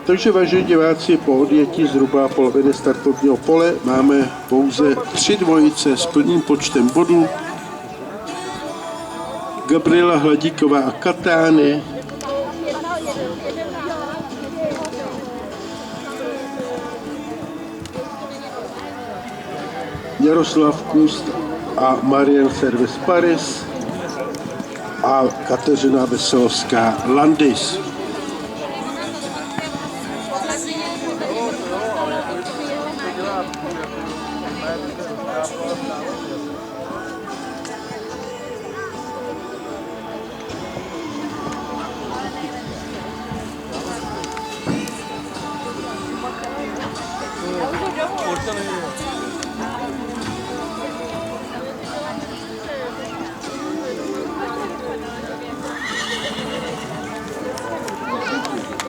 Takže vážení diváci, po odjetí zhruba poloviny startovního pole máme pouze 3 dvojice s plným počtem bodů. Gabriela Hladíková a Katány, Jaroslav Kůst a Marian Serves Paris a Kateřina Veselovská Landis.